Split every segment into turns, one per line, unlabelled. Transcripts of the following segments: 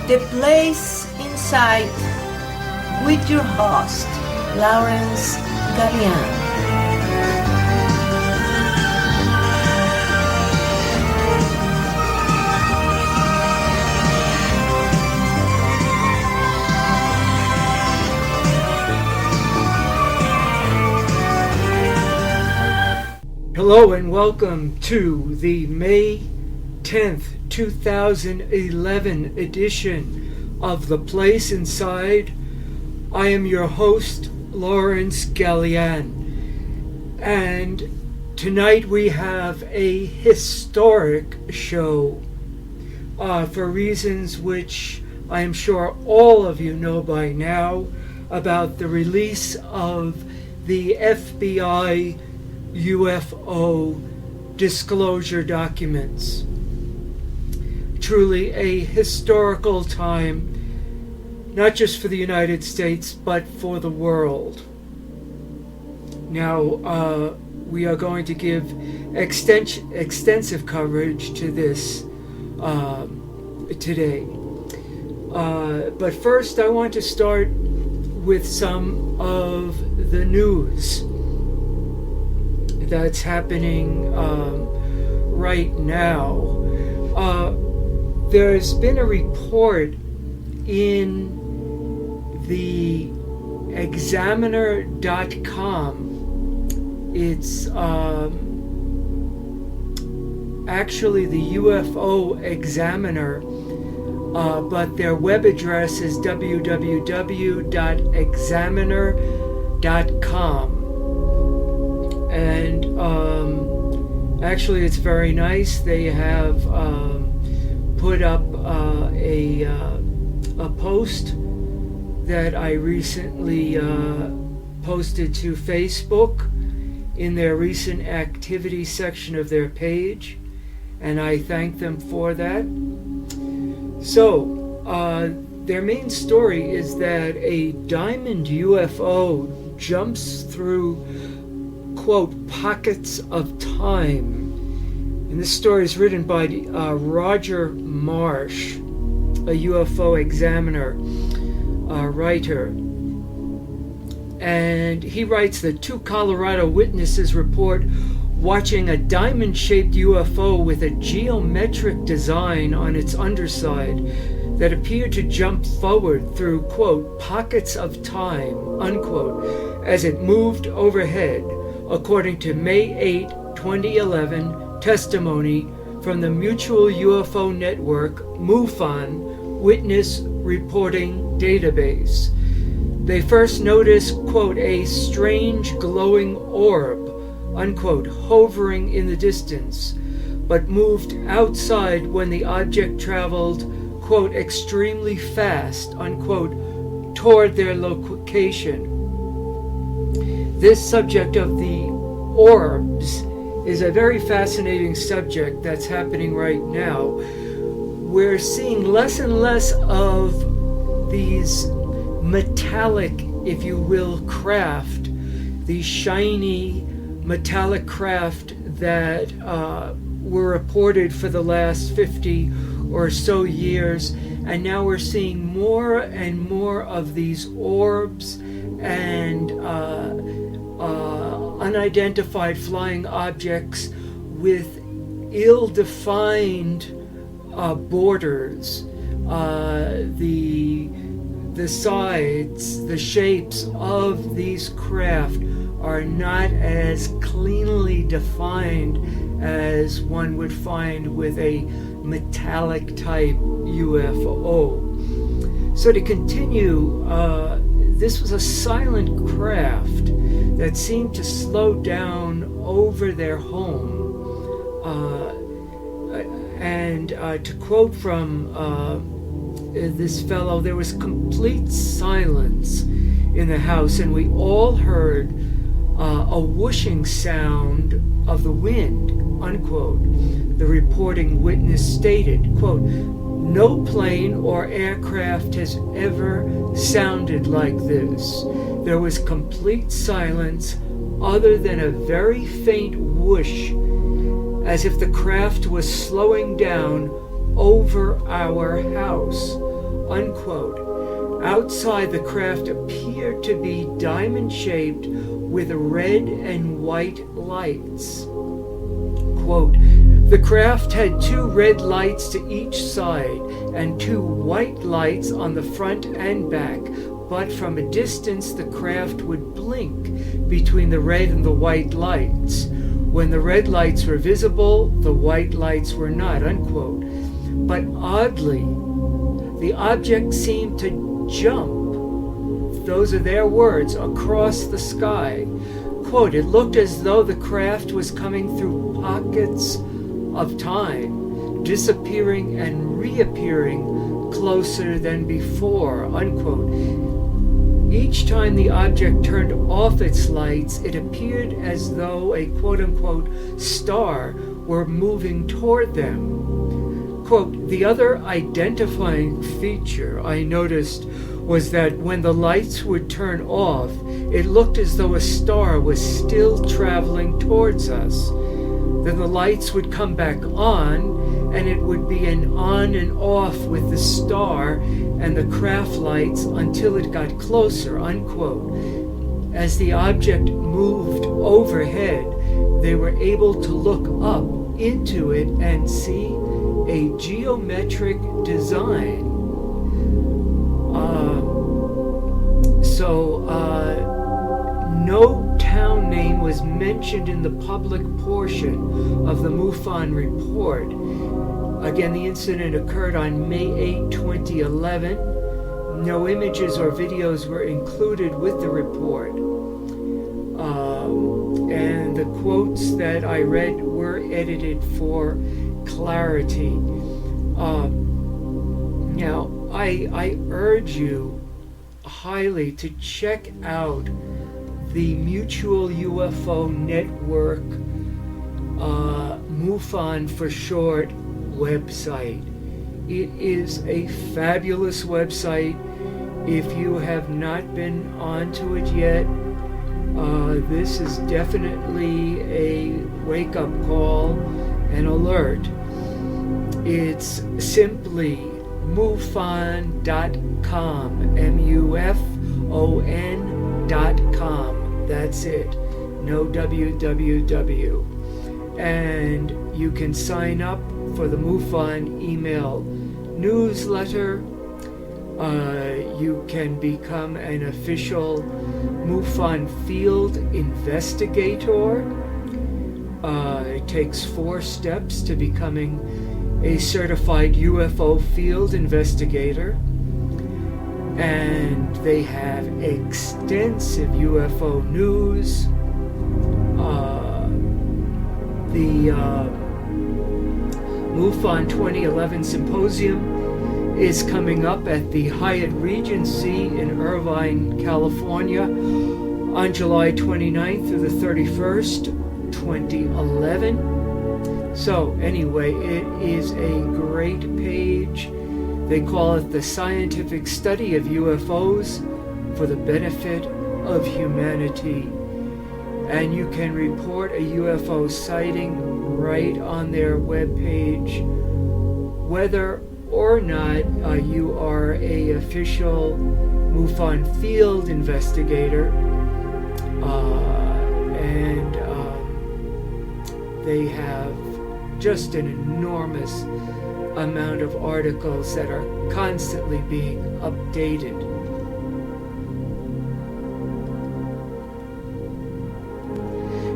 The Place Inside with your host, Laurence Galian.
Hello and welcome to the May 10th, 2011 edition of The Place Inside. I am your host, Laurence Galian, and tonight we have a historic show for reasons which I am sure all of you know by now about the release of the FBI UFO disclosure documents. Truly a historical time, not just for the United States, but for the world. Now, we are going to give extensive coverage to this today. But first, I want to start with some of the news that's happening right now. There's been a report in the examiner.com. It's actually the UFO Examiner, but their web address is www.examiner.com. And actually it's very nice. They have put up a post that I recently posted to Facebook in their recent activity section of their page, and I thank them for that. So their main story is that a diamond UFO jumps through, quote, pockets of time. And this story is written by Roger Marsh, a UFO Examiner writer. And he writes that two Colorado witnesses report watching a diamond-shaped UFO with a geometric design on its underside that appeared to jump forward through, quote, pockets of time, unquote, as it moved overhead, according to May 8, 2011 testimony from the Mutual UFO Network MUFON Witness Reporting Database. They first noticed, quote, a strange glowing orb, unquote, hovering in the distance, but moved outside when the object traveled, quote, extremely fast, unquote, toward their location. This subject of the orbs is a very fascinating subject that's happening right now. We're seeing less and less of these metallic, if you will, craft, these shiny metallic craft that were reported for the last 50 or so years, and now we're seeing more and more of these orbs and unidentified flying objects with ill-defined borders. The sides, the shapes of these craft are not as cleanly defined as one would find with a metallic type UFO. So to continue, this was a silent craft that seemed to slow down over their home. And to quote from this fellow, there was complete silence in the house, and we all heard a whooshing sound of the wind, unquote. The reporting witness stated, quote, no plane or aircraft has ever sounded like this. There was complete silence other than a very faint whoosh, as if the craft was slowing down over our house. unquote. Outside, the craft appeared to be diamond-shaped with red and white lights. Quote, the craft had 2 red lights to each side and 2 white lights on the front and back, but from a distance the craft would blink between the red and the white lights. When the red lights were visible, the white lights were not, unquote. But oddly, the object seemed to jump, those are their words, across the sky. Quote, it looked as though the craft was coming through pockets of time, disappearing and reappearing closer than before, unquote. Each time the object turned off its lights, it appeared as though a quote-unquote star were moving toward them. Quote, the other identifying feature I noticed was that when the lights would turn off, it looked as though a star was still traveling towards us. Then the lights would come back on, and it would be an on and off with the star and the craft lights until it got closer, unquote. As the object moved overhead, they were able to look up into it and see a geometric design. No town name was mentioned in the public portion of the MUFON report. Again, the incident occurred on May 8, 2011. No images or videos were included with the report. And the quotes that I read were edited for clarity. Now, I urge you highly to check out the Mutual UFO Network, MUFON for short, website. It is a fabulous website. If you have not been onto it yet, this is definitely a wake-up call, an alert. It's simply MUFON.com, MUFON.com. That's it. No www. And you can sign up for the MUFON email newsletter. You can become an official MUFON field investigator. It takes 4 steps to becoming a certified UFO field investigator. And they have extensive UFO news. The MUFON 2011 Symposium is coming up at the Hyatt Regency in Irvine, California on July 29th through the 31st, 2011. So anyway, it is a great page. They call it the scientific study of UFOs for the benefit of humanity. And you can report a UFO sighting right on their webpage, whether or not you are an official MUFON field investigator. And they have just an enormous amount of articles that are constantly being updated.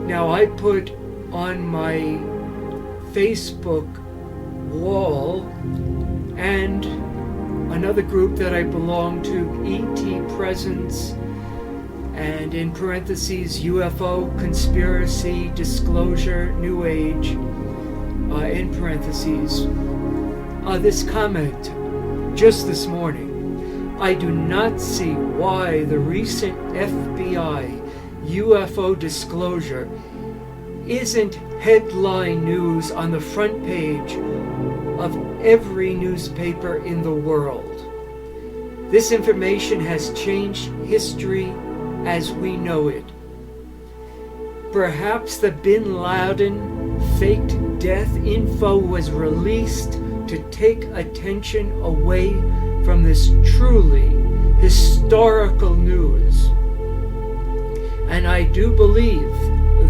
Now, I put on my Facebook wall and another group that I belong to, ET Presence, and in parentheses, UFO, Conspiracy, Disclosure, New Age, in parentheses, this comment just this morning. I do not see why the recent FBI UFO disclosure isn't headline news on the front page of every newspaper in the world. This information has changed history as we know it. Perhaps the Bin Laden faked death info was released to take attention away from this truly historical news. And I do believe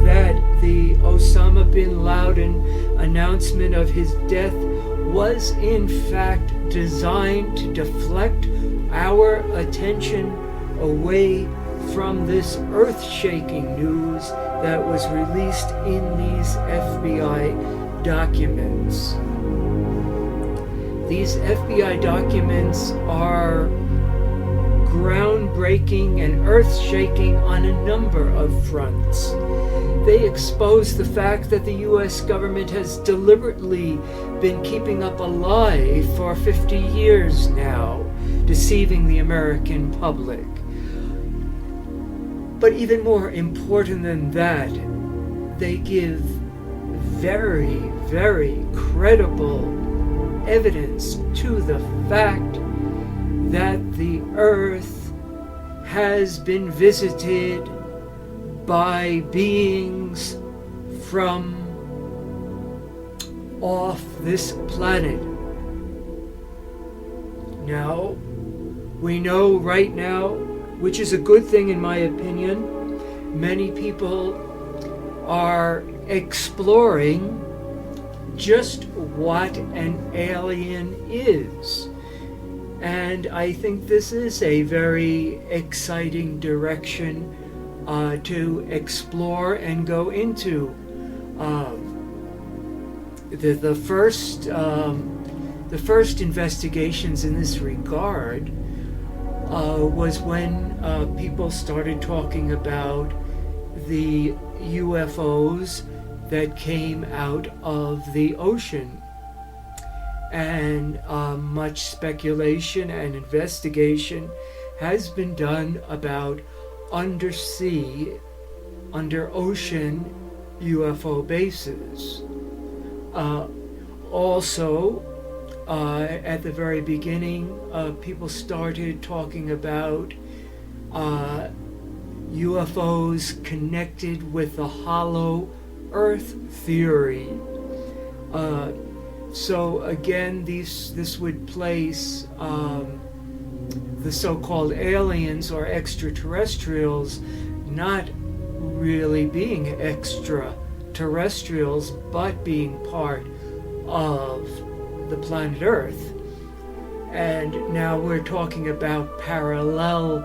that the Osama bin Laden announcement of his death was in fact designed to deflect our attention away from this earth-shaking news that was released in these FBI documents. These FBI documents are groundbreaking and earth-shaking on a number of fronts. They expose the fact that the U.S. government has deliberately been keeping up a lie for 50 years now, deceiving the American public. But even more important than that, they give very, very credible evidence to the fact that the Earth has been visited by beings from off this planet. Now, we know right now, which is a good thing in my opinion, many people are exploring just what an alien is. And I think this is a very exciting direction to explore and go into. The first investigations in this regard was when people started talking about the UFOs that came out of the ocean. And much speculation and investigation has been done about undersea, under ocean UFO bases. Also, at the very beginning, people started talking about UFOs connected with the hollow Earth theory. So again, this would place the so-called aliens or extraterrestrials not really being extraterrestrials, but being part of the planet Earth. And now we're talking about parallel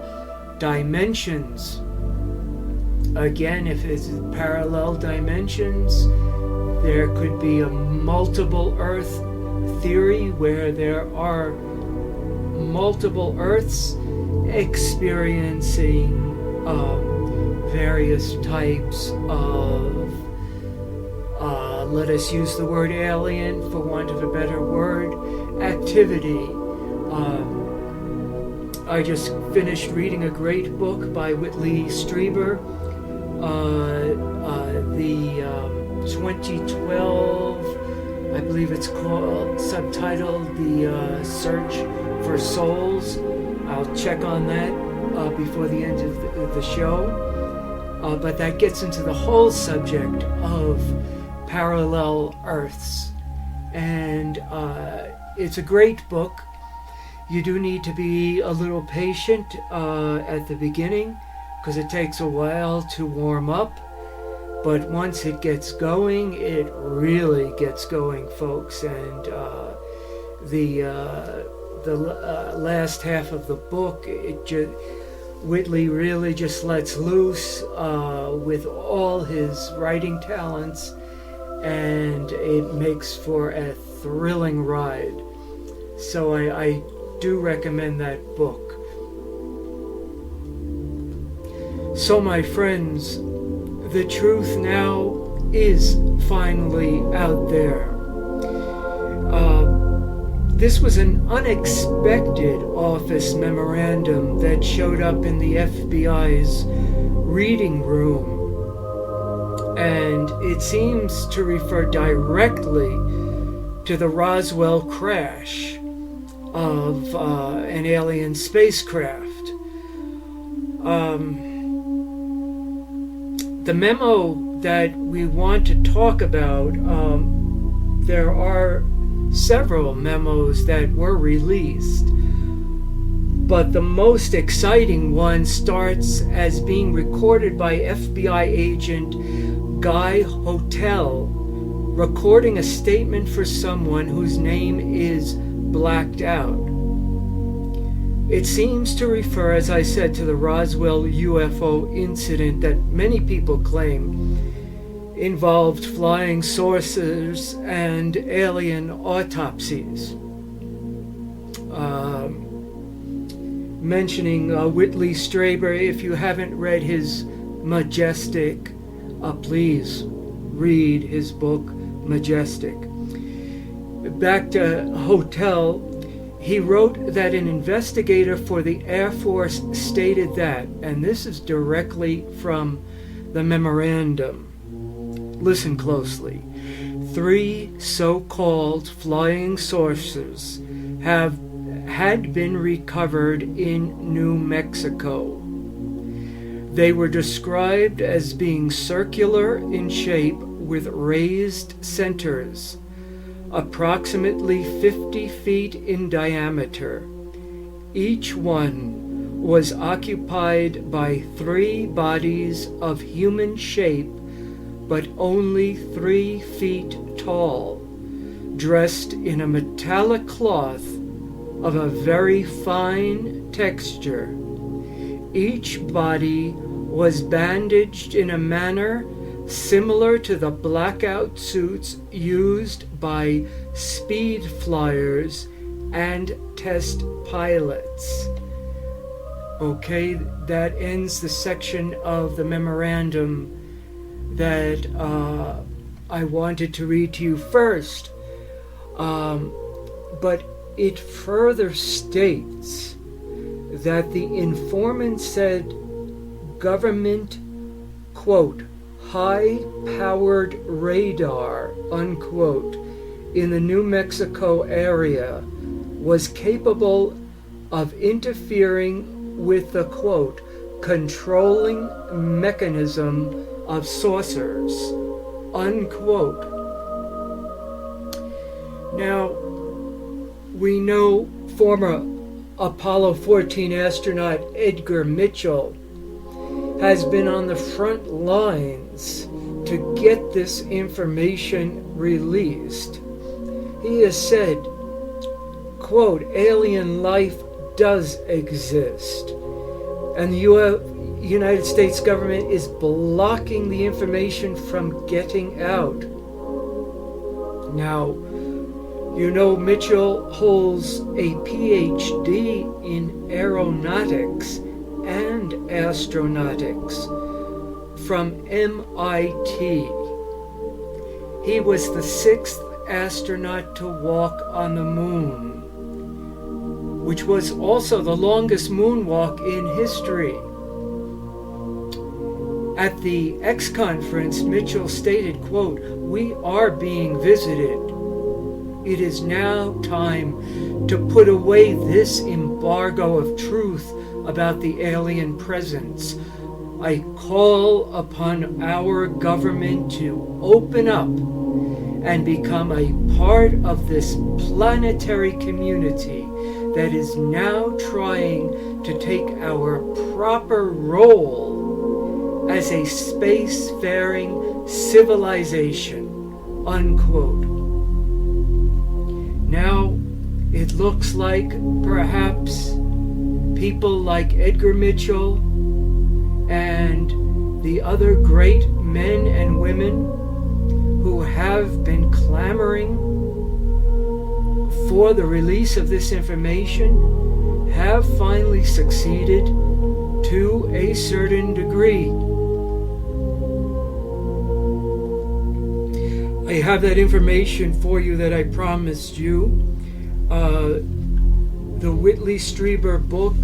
dimensions. Again, if it's parallel dimensions, there could be a multiple Earth theory where there are multiple Earths experiencing various types of, let us use the word alien for want of a better word, activity. I just finished reading a great book by Whitley Strieber, the 2012, I believe it's called, subtitled The Search for Souls. I'll check on that before the end of the show. But that gets into the whole subject of parallel Earths. And it's a great book. You do need to be a little patient at the beginning, because it takes a while to warm up. But once it gets going, it really gets going, folks. And the last half of the book, Whitley really just lets loose with all his writing talents, and it makes for a thrilling ride. So I do recommend that book. So my friends, the truth now is finally out there. This was an unexpected office memorandum that showed up in the FBI's reading room. And it seems to refer directly to the Roswell crash of an alien spacecraft. The memo that we want to talk about, there are several memos that were released, But the most exciting one starts as being recorded by FBI agent Guy Hotel, recording a statement for someone whose name is blacked out. It seems to refer, as I said, to the Roswell UFO incident that many people claim involved flying saucers and alien autopsies. Mentioning Whitley Strieber, if you haven't read his Majestic, please read his book Majestic. Back to Hotel, he wrote that an investigator for the Air Force stated that, and this is directly from the memorandum, listen closely, 3 so-called flying saucers had been recovered in New Mexico. They were described as being circular in shape with raised centers, approximately 50 feet in diameter. Each one was occupied by 3 bodies of human shape, but only 3 feet tall, dressed in a metallic cloth of a very fine texture. Each body was bandaged in a manner similar to the blackout suits used by speed flyers and test pilots. Okay, that ends the section of the memorandum that I wanted to read to you first. But it further states that the informant said government, quote, high-powered radar, unquote, in the New Mexico area was capable of interfering with the, quote, controlling mechanism of saucers, unquote. Now, we know former Apollo 14 astronaut Edgar Mitchell has been on the front lines to get this information released. He has said, quote, alien life does exist, and the United States government is blocking the information from getting out. Now, you know, Mitchell holds a PhD in aeronautics and astronautics from MIT. He was the 6th astronaut to walk on the moon, which was also the longest moonwalk in history. At the X conference, Mitchell stated, quote, we are being visited. It is now time to put away this embargo of truth about the alien presence. I call upon our government to open up and become a part of this planetary community that is now trying to take our proper role as a spacefaring civilization, unquote. Now, it looks like perhaps people like Edgar Mitchell and the other great men and women who have been clamoring for the release of this information have finally succeeded to a certain degree. I have that information for you that I promised you. The Whitley Strieber book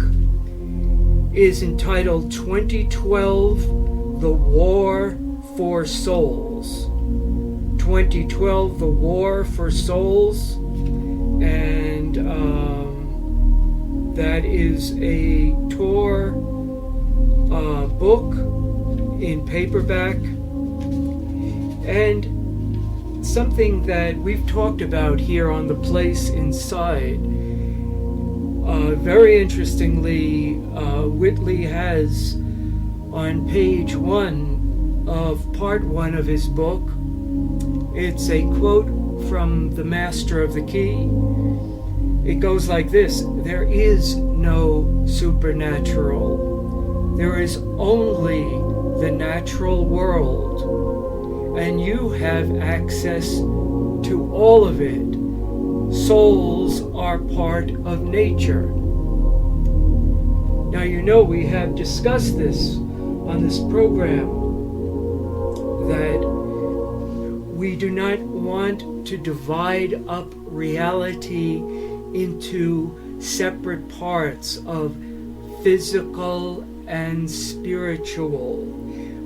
is entitled 2012, The War for Souls. 2012, The War for Souls. And that is a Tor book in paperback. And something that we've talked about here on The Place Inside very interestingly, Whitley has on page 1 of part 1 of his book, it's a quote from the Master of the Key. It goes like this: there is no supernatural. There is only the natural world, and you have access to all of it. Souls are part of nature. Now, you know, we have discussed this on this program, that we do not want to divide up reality into separate parts of physical and spiritual.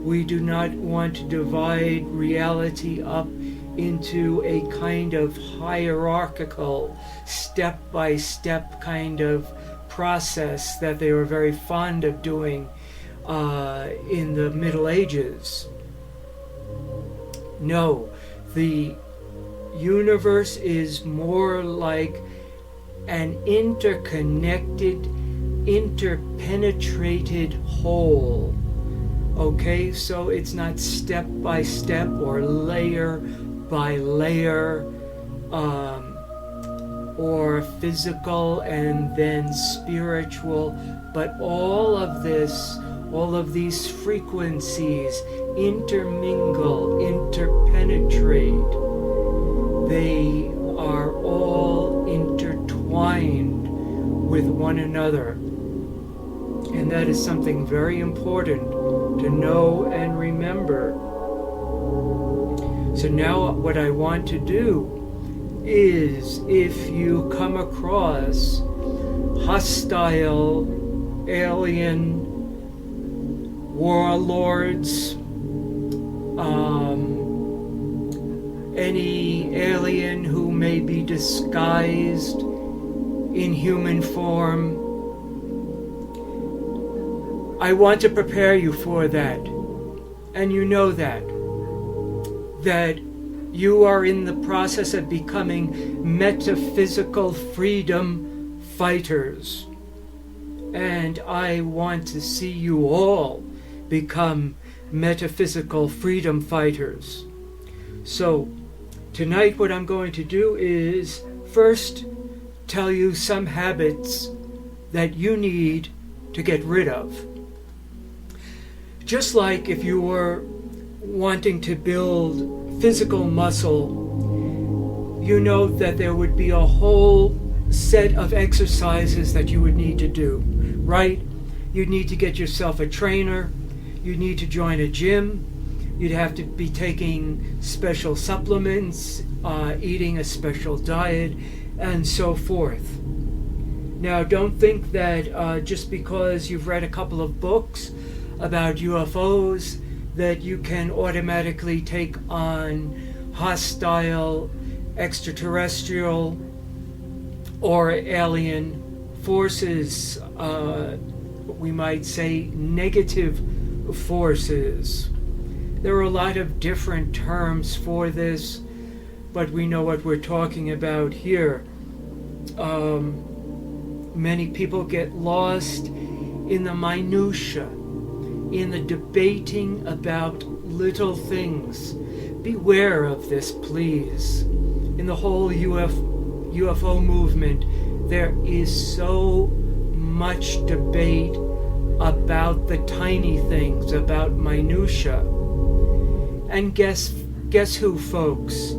We do not want to divide reality up into a kind of hierarchical, step-by-step kind of process that they were very fond of doing in the Middle Ages. No, the universe is more like an interconnected, interpenetrated whole. Okay, so it's not step by step or layer by layer, or physical and then spiritual, but all of these frequencies intermingle, interpenetrate. They are all intertwined with one another. And that is something very important to know and remember. So now what I want to do is, if you come across hostile alien warlords, any alien who may be disguised in human form, I want to prepare you for that. And you know that you are in the process of becoming metaphysical freedom fighters. And I want to see you all become metaphysical freedom fighters. So tonight what I'm going to do is first tell you some habits that you need to get rid of. Just like if you were wanting to build physical muscle, you know that there would be a whole set of exercises that you would need to do, right? You'd need to get yourself a trainer, you'd need to join a gym, you'd have to be taking special supplements, eating a special diet, and so forth. Now, don't think that just because you've read a couple of books about UFOs that you can automatically take on hostile extraterrestrial or alien forces, we might say negative forces. There are a lot of different terms for this, but we know what we're talking about here. Many people get lost in the minutiae, in the debating about little things. Beware of this, please. In the whole UFO movement, there is so much debate about the tiny things, about minutiae. And guess who, folks,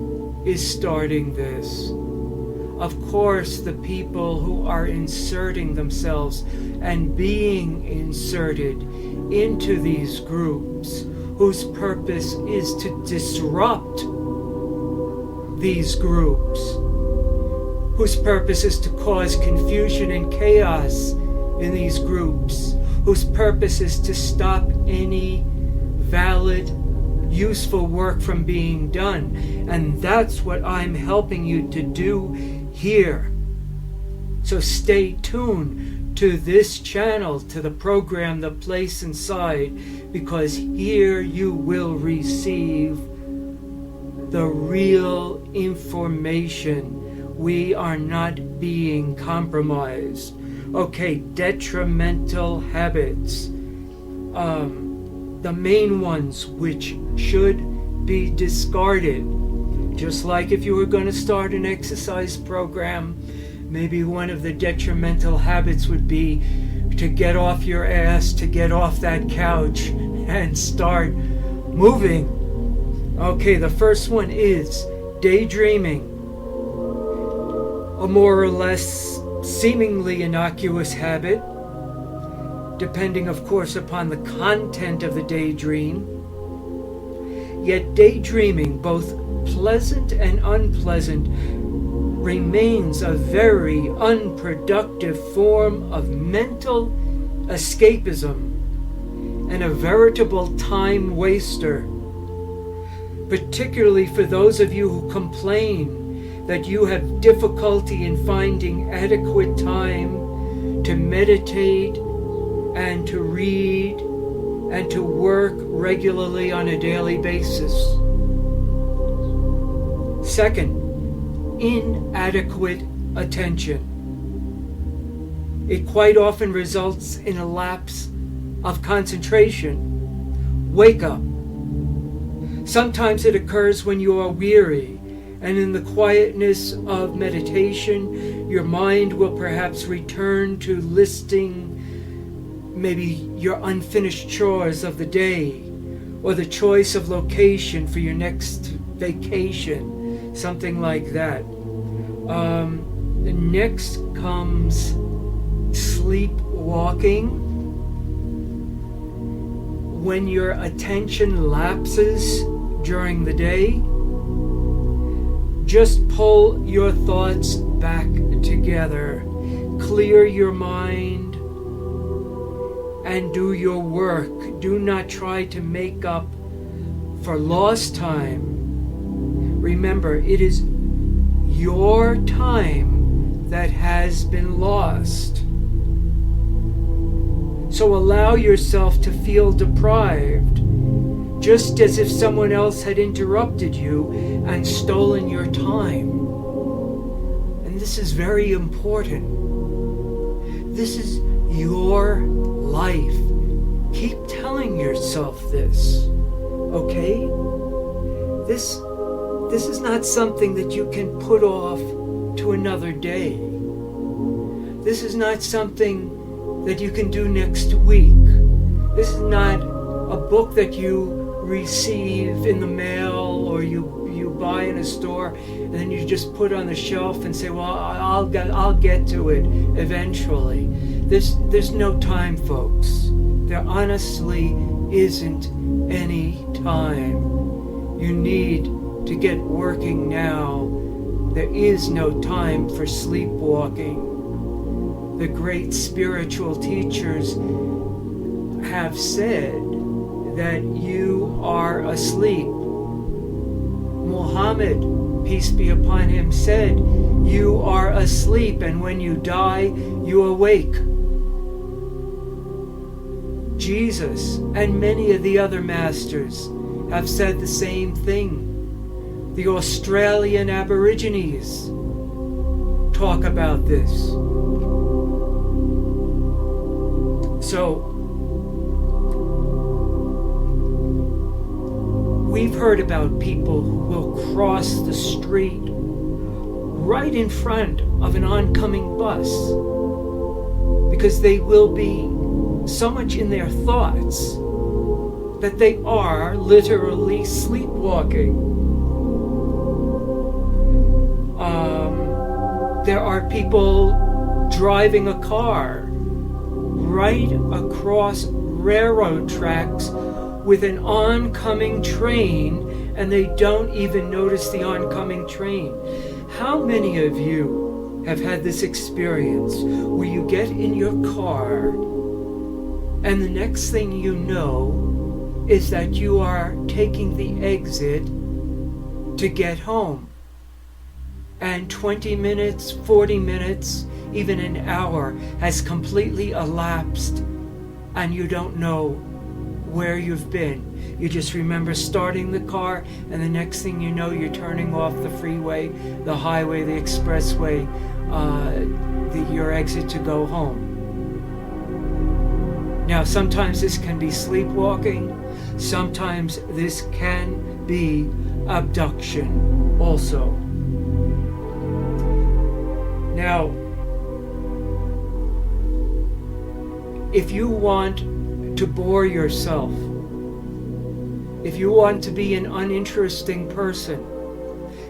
is starting this? Of course, the people who are inserting themselves and being inserted into these groups, whose purpose is to disrupt these groups, whose purpose is to cause confusion and chaos in these groups, whose purpose is to stop any valid, useful work from being done. And that's what I'm helping you to do here. So stay tuned to this channel, to the program, The Place Inside, because here you will receive the real information. We are not being compromised. Okay, detrimental habits. The main ones which should be discarded. Just like if you were going to start an exercise program, maybe one of the detrimental habits would be to get off your ass, to get off that couch and start moving. Okay, the first one is daydreaming. A more or less seemingly innocuous habit, depending of course upon the content of the daydream. Yet daydreaming, both pleasant and unpleasant, remains a very unproductive form of mental escapism and a veritable time waster, particularly for those of you who complain that you have difficulty in finding adequate time to meditate and to read and to work regularly on a daily basis. Second, inadequate attention. It quite often results in a lapse of concentration. Wake up. Sometimes it occurs when you are weary, and in the quietness of meditation, your mind will perhaps return to listing maybe your unfinished chores of the day, or the choice of location for your next vacation, something like that. Next comes sleepwalking. When your attention lapses during the day, just pull your thoughts back together, clear your mind, and do your work. Do not try to make up for lost time. Remember, it is your time that has been lost. So allow yourself to feel deprived, just as if someone else had interrupted you and stolen your time. And this is very important. This is your life. Keep telling yourself this, okay? This is not something that you can put off to another day. This is not something that you can do next week. This is not a book that you receive in the mail or you buy in a store and then you just put on the shelf and say, well, I'll get to it eventually. There's no time, folks. There honestly isn't any time. You need to get working now. There is no time for sleepwalking. The great spiritual teachers have said that you are asleep. Muhammad, peace be upon him, said, you are asleep, and when you die, you awake. Jesus and many of the other masters have said the same thing. The Australian Aborigines talk about this. So, we've heard about people who will cross the street right in front of an oncoming bus because they will be so much in their thoughts that they are literally sleepwalking. There are people driving a car right across railroad tracks with an oncoming train, and they don't even notice the oncoming train. How many of you have had this experience where you get in your car and the next thing you know is that you are taking the exit to get home, and 20 minutes, 40 minutes, even an hour has completely elapsed and you don't know where you've been. You just remember starting the car, and the next thing you know, you're turning off the freeway, the highway, the expressway, your exit to go home. Now, sometimes this can be sleepwalking. Sometimes this can be abduction also. Now, if you want to bore yourself, if you want to be an uninteresting person,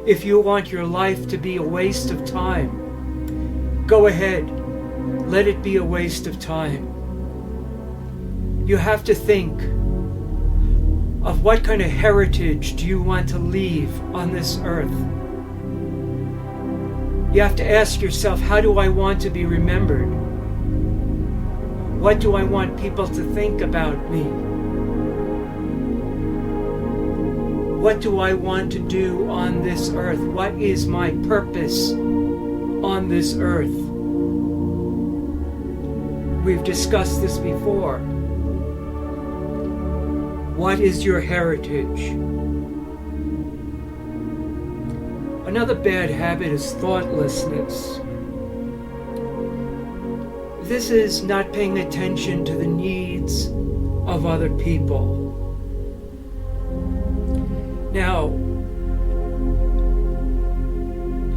if you want your life to be a waste of time, go ahead, let it be a waste of time. You have to think of what kind of heritage do you want to leave on this earth. You have to ask yourself, how do I want to be remembered? What do I want people to think about me? What do I want to do on this earth? What is my purpose on this earth? We've discussed this before. What is your heritage? Another bad habit is thoughtlessness. This is not paying attention to the needs of other people. Now,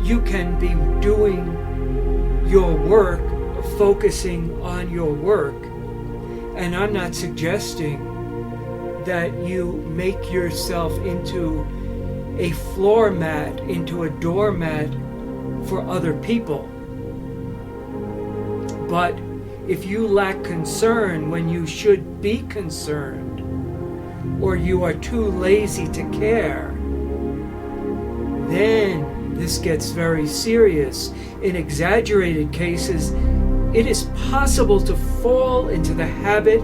you can be doing your work, focusing on your work, and I'm not suggesting that you make yourself into a floor mat, into a doormat for other people. But if you lack concern when you should be concerned, or you are too lazy to care, then this gets very serious. In exaggerated cases, it is possible to fall into the habit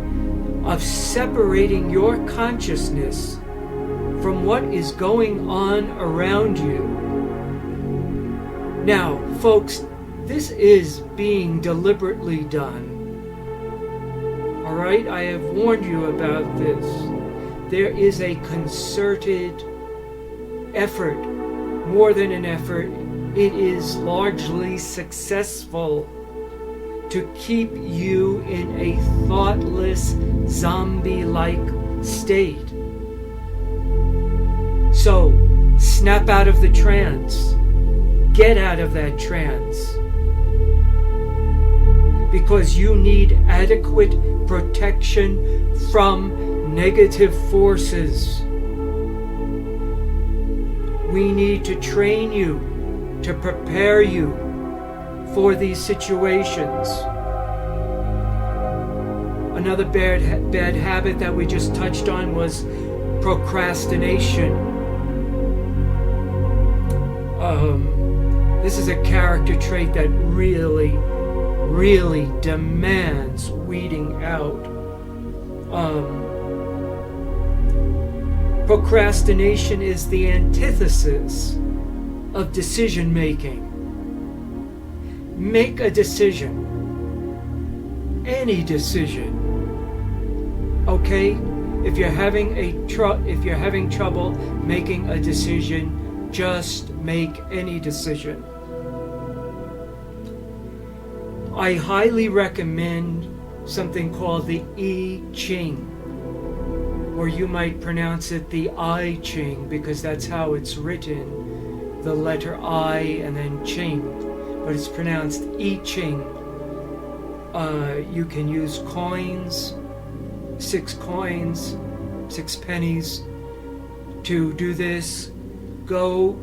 of separating your consciousness from what is going on around you. Now, folks, this is being deliberately done. All right, I have warned you about this. There is a concerted effort, more than an effort. It is largely successful to keep you in a thoughtless, zombie-like state. So, snap out of the trance. Get out of that trance. Because you need adequate protection from negative forces. We need to train you, to prepare you for these situations. Another bad habit that we just touched on was procrastination. This is a character trait that really demands weeding out. Procrastination is the antithesis of decision making. Make a decision. Any decision. Okay? If you're having trouble making a decision, just make any decision. I highly recommend something called the I Ching, or you might pronounce it the I Ching, because that's how it's written, the letter I and then Ching, but it's pronounced I Ching. You can use coins, 6 coins, 6 pennies to do this. Go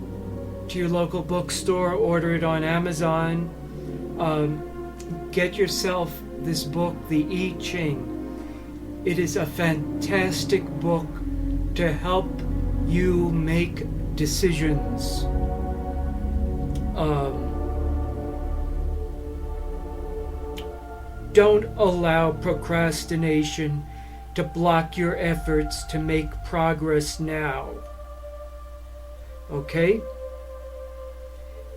to your local bookstore, order it on Amazon. Get yourself this book, the I Ching. It is a fantastic book to help you make decisions. Don't allow procrastination to block your efforts to make progress now. Okay?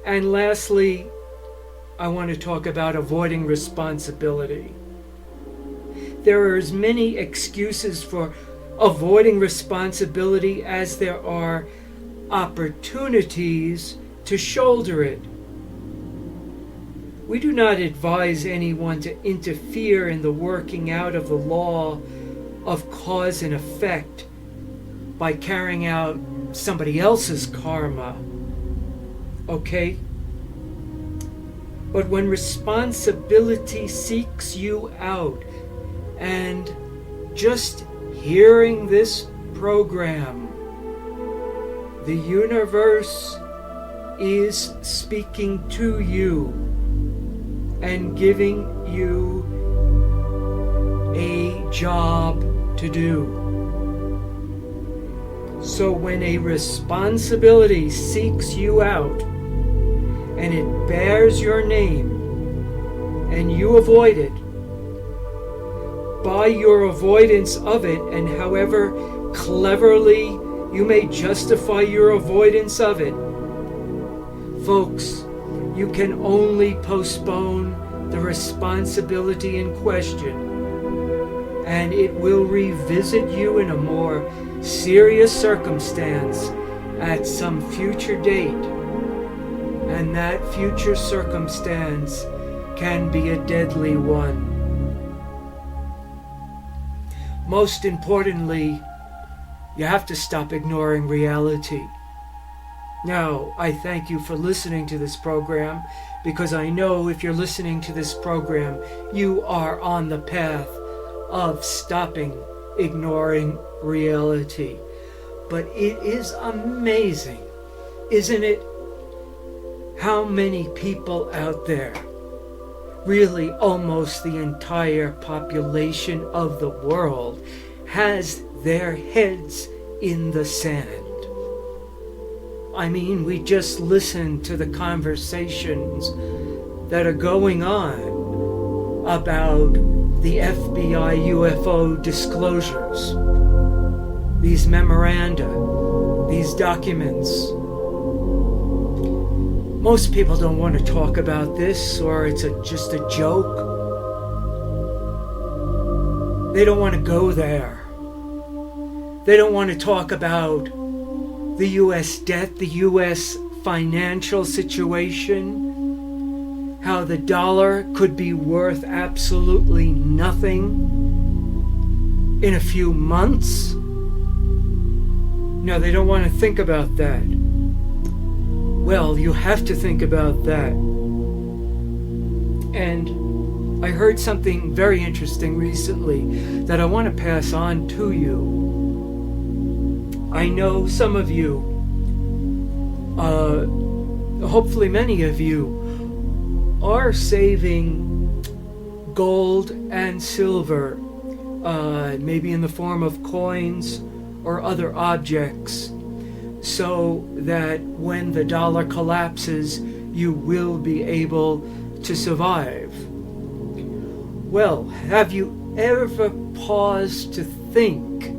And lastly, I want to talk about avoiding responsibility. There are as many excuses for avoiding responsibility as there are opportunities to shoulder it. We do not advise anyone to interfere in the working out of the law of cause and effect by carrying out somebody else's karma. Okay? But when responsibility seeks you out, and just hearing this program, the universe is speaking to you and giving you a job to do. So when a responsibility seeks you out and it bears your name and you avoid it, by your avoidance of it, and however cleverly you may justify your avoidance of it, folks, you can only postpone the responsibility in question, and it will revisit you in a more serious circumstance at some future date. And that future circumstance can be a deadly one. Most importantly, you have to stop ignoring reality. Now, I thank you for listening to this program, because I know if you're listening to this program, you are on the path of stopping ignoring reality. But it is amazing, isn't it, how many people out there, really almost the entire population of the world, has their heads in the sand. I mean, we just listened to the conversations that are going on about the FBI UFO disclosures, these memoranda, these documents. Most people don't want to talk about this, or it's just a joke. They don't want to go there. They don't want to talk about the U.S. debt, the U.S. financial situation, how the dollar could be worth absolutely nothing in a few months. No, they don't want to think about that. Well, you have to think about that. And I heard something very interesting recently that I want to pass on to you. I know some of you, hopefully many of you, are saving gold and silver, maybe in the form of coins or other objects, so that when the dollar collapses, you will be able to survive. Well, have you ever paused to think,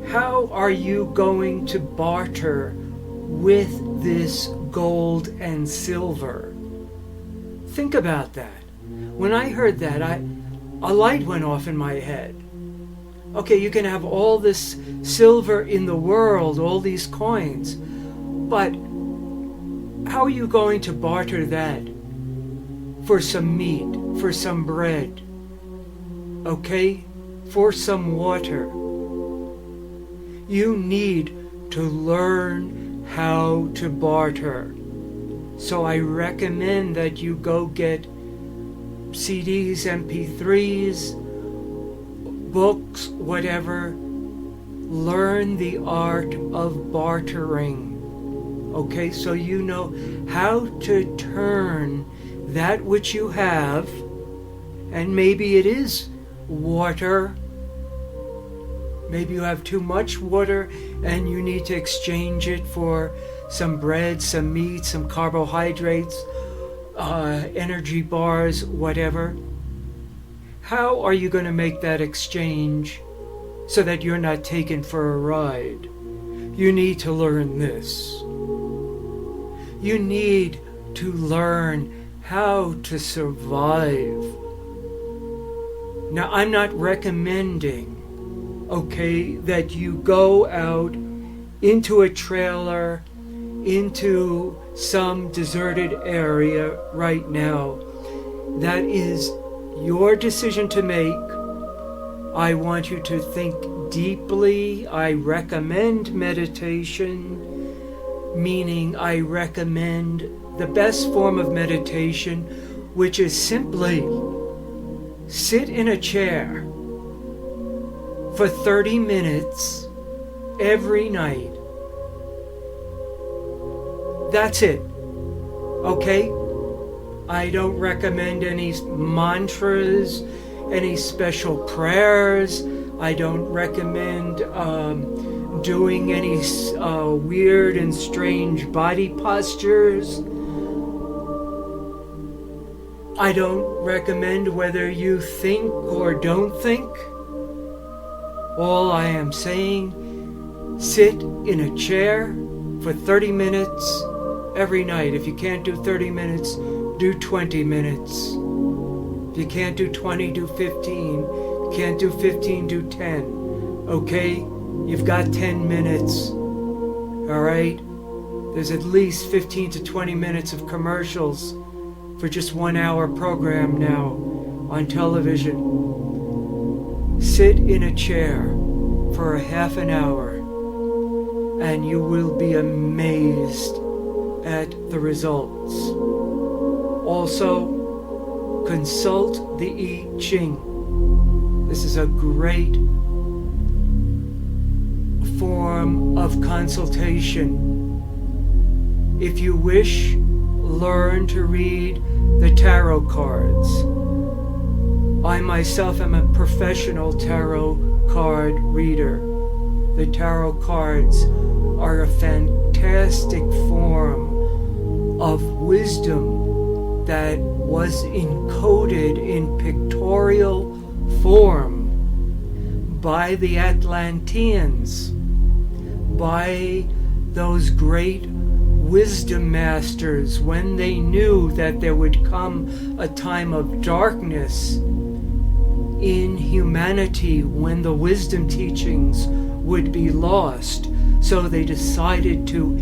how are you going to barter with this gold and silver? Think about that. When I heard that, a light went off in my head. Okay, you can have all this silver in the world, all these coins, but how are you going to barter that for some meat, for some bread, okay, for some water? You need to learn how to barter. So I recommend that you go get CDs, MP3s, books, whatever. Learn the art of bartering. Okay, so you know how to turn that which you have, and maybe it is water. Maybe you have too much water and you need to exchange it for some bread, some meat, some carbohydrates, energy bars, whatever. How are you going to make that exchange so that you're not taken for a ride? You need to learn this. You need to learn how to survive. Now, I'm not recommending, okay, that you go out into a trailer into some deserted area right now. That is your decision to make. I want you to think deeply. I recommend meditation, meaning I recommend the best form of meditation, which is simply sit in a chair for 30 minutes every night. That's it. Okay? I don't recommend any mantras, any special prayers. I don't recommend doing any weird and strange body postures. I don't recommend whether you think or don't think. All I am saying, sit in a chair for 30 minutes every night. If you can't do 30 minutes, do 20 minutes. If you can't do 20, do 15. If you can't do 15, do 10. Okay? You've got 10 minutes. All right? There's at least 15 to 20 minutes of commercials for just 1 hour program now on television. Sit in a chair for a half an hour and you will be amazed at the results. Also, consult the I Ching. This is a great form of consultation. If you wish, learn to read the tarot cards. I myself am a professional tarot card reader. The tarot cards are a fantastic form of wisdom that was encoded in pictorial form by the Atlanteans, by those great wisdom masters when they knew that there would come a time of darkness in humanity when the wisdom teachings would be lost. So they decided to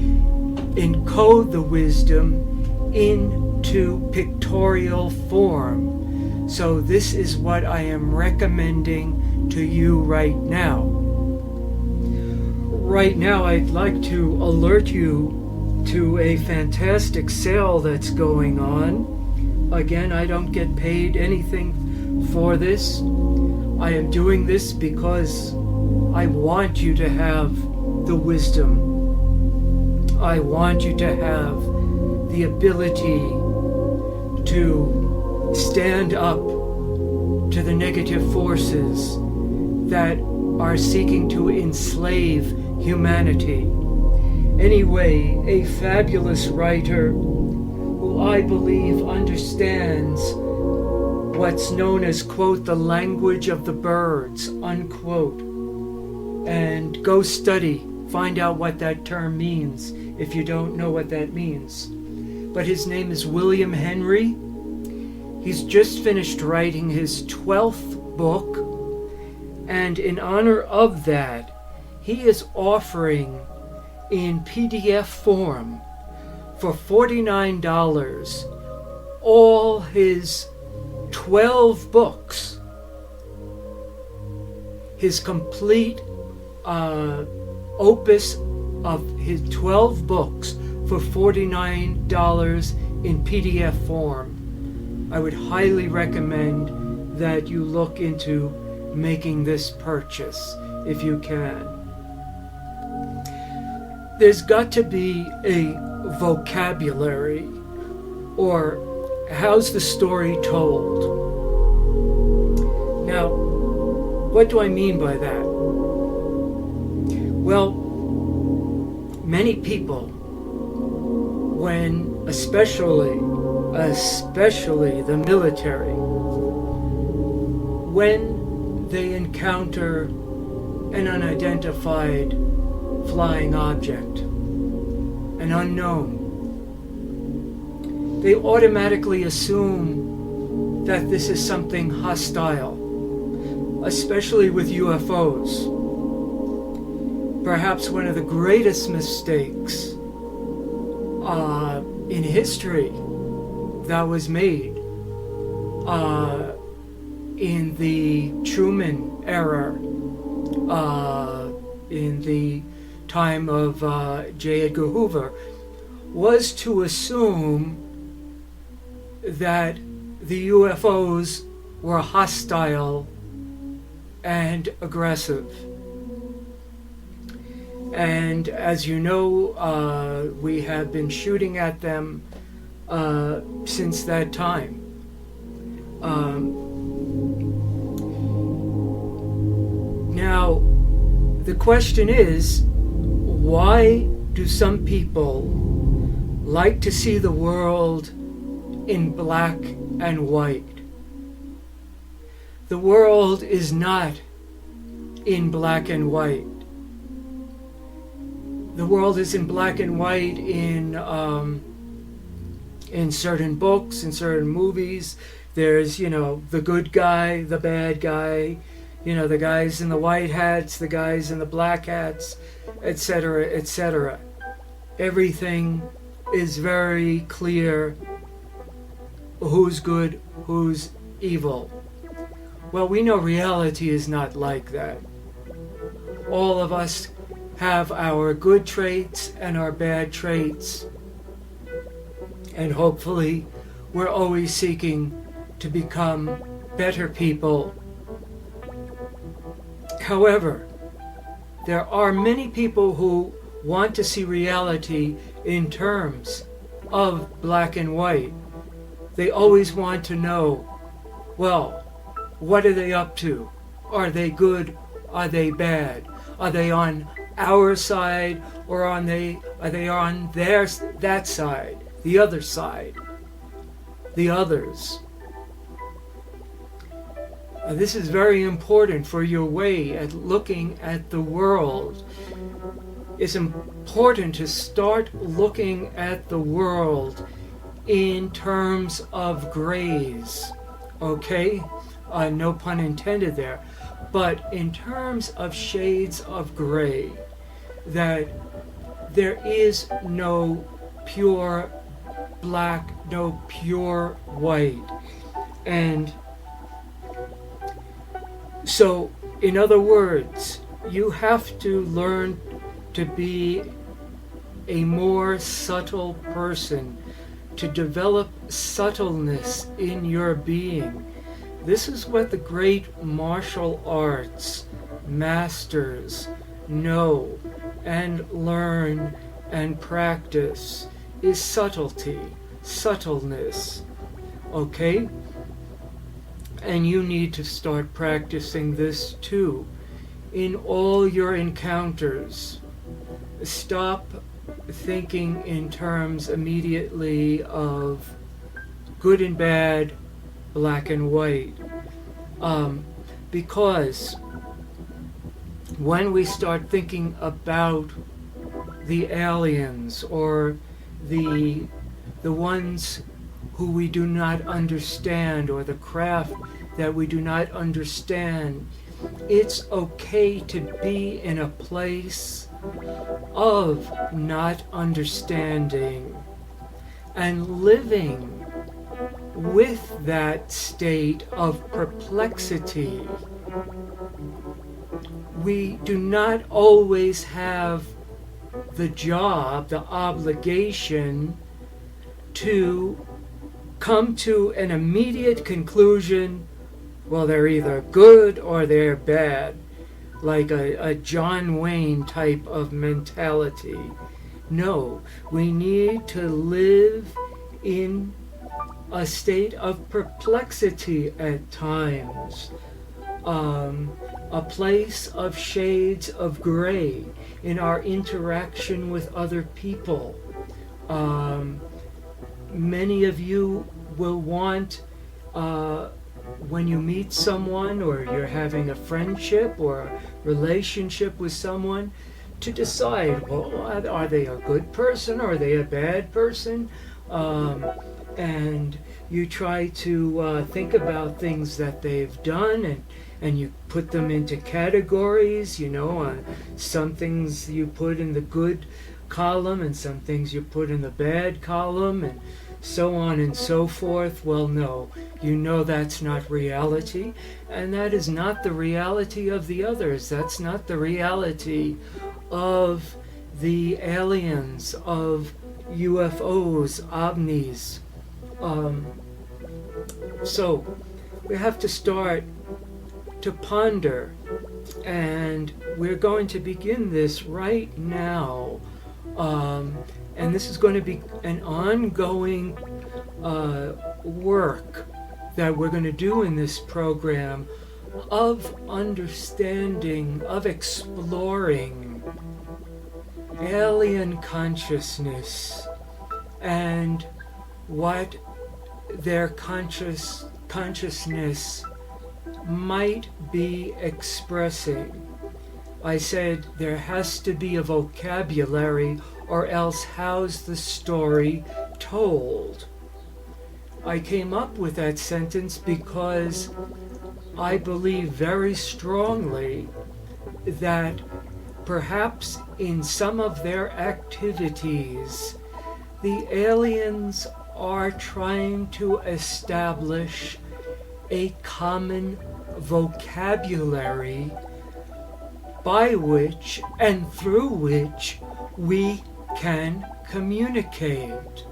encode the wisdom into pictorial form. So this is what I am recommending to you right now. Right now, I'd like to alert you to a fantastic sale that's going on. Again, I don't get paid anything for this. I am doing this because I want you to have the wisdom. I want you to have the ability to stand up to the negative forces that are seeking to enslave humanity. Anyway, a fabulous writer who I believe understands what's known as, quote, the language of the birds, unquote. And go study, find out what that term means if you don't know what that means. But his name is William Henry. He's just finished writing his 12th book, and in honor of that, he is offering in PDF form for $49 all his 12 books, his complete opus of his 12 books for $49 in PDF form. I would highly recommend that you look into making this purchase if you can. There's got to be a vocabulary, or how's the story told? Now, what do I mean by that? Well, many people, when especially the military, when they encounter an unidentified flying object, an unknown, they automatically assume that this is something hostile, especially with UFOs. Perhaps one of the greatest mistakes in history that was made in the Truman era, in the time of J. Edgar Hoover, was to assume that the UFOs were hostile and aggressive. And as you know, we have been shooting at them since that time. Now, the question is, why do some people like to see the world in black and white? The world is not in black and white. The world is in black and white in certain books, in certain movies. There's, the good guy, the bad guy, the guys in the white hats, the guys in the black hats, etc., etc. Everything is very clear who's good, who's evil. Well, we know reality is not like that. All of us have our good traits and our bad traits. And hopefully, we're always seeking to become better people. However, there are many people who want to see reality in terms of black and white. They always want to know, well, what are they up to? Are they good? Are they bad? Are they on our side, or are they on that side, the other side, the others? This is very important for your way at looking at the world. It's important to start looking at the world in terms of grays, okay? No pun intended there. But in terms of shades of gray, that there is no pure black, no pure white. And so, in other words, you have to learn to be a more subtle person, to develop subtleness in your being. This is what the great martial arts masters know and learn and practice, is subtlety, subtleness. Okay? And you need to start practicing this too in all your encounters. Stop thinking in terms immediately of good and bad, black and white. Because when we start thinking about the aliens or the ones who we do not understand, or the craft that we do not understand, it's okay to be in a place of not understanding and living with that state of perplexity. We do not always have the job, the obligation to come to an immediate conclusion, well, they're either good or they're bad, like a John Wayne type of mentality. No, we need to live in a state of perplexity at times, a place of shades of gray in our interaction with other people. Many of you will want, when you meet someone or you're having a friendship or a relationship with someone, to decide, well, are they a good person or are they a bad person? And you try to think about things that they've done, and you put them into categories. Some things you put in the good column and some things you put in the bad column and so on and so forth. Well, no, you know that's not reality, and that is not the reality of the others. That's not the reality of the aliens, of UFOs, ovnis. So we have to start to ponder, and we're going to begin this right now. And this is going to be an ongoing work that we're going to do in this program of understanding, of exploring alien consciousness and what their consciousness might be expressing. I said there has to be a vocabulary, or else how's the story told? I came up with that sentence because I believe very strongly that perhaps in some of their activities, the aliens are trying to establish a common vocabulary by which and through which we can communicate.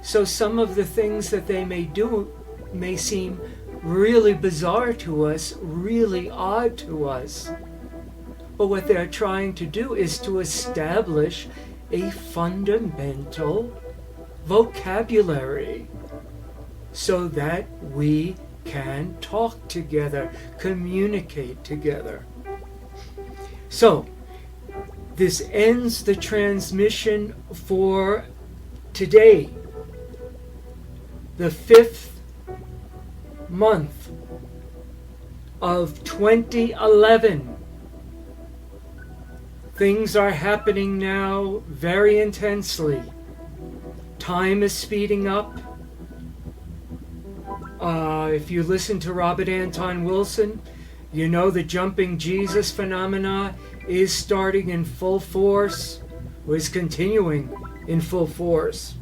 So some of the things that they may do may seem really bizarre to us, really odd to us. But what they're trying to do is to establish a fundamental vocabulary so that we can talk together, communicate together. So, this ends the transmission for today, the 5th month of 2011. Things are happening now very intensely. Time is speeding up. If you listen to Robert Anton Wilson, you know the jumping Jesus phenomena is starting in full force, or is continuing in full force.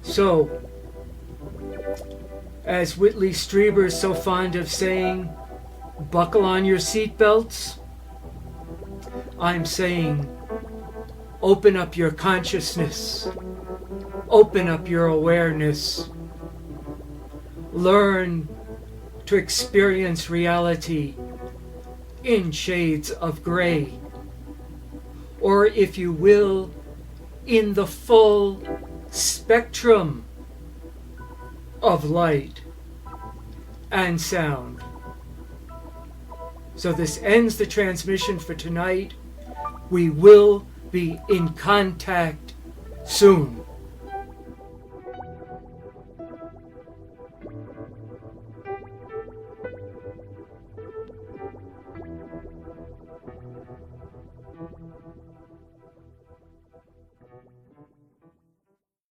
So, as Whitley Strieber is so fond of saying, buckle on your seatbelts, I'm saying, open up your consciousness, open up your awareness, learn to experience reality in shades of gray, or if you will, in the full spectrum of light and sound. So this ends the transmission for tonight. We will be in contact soon.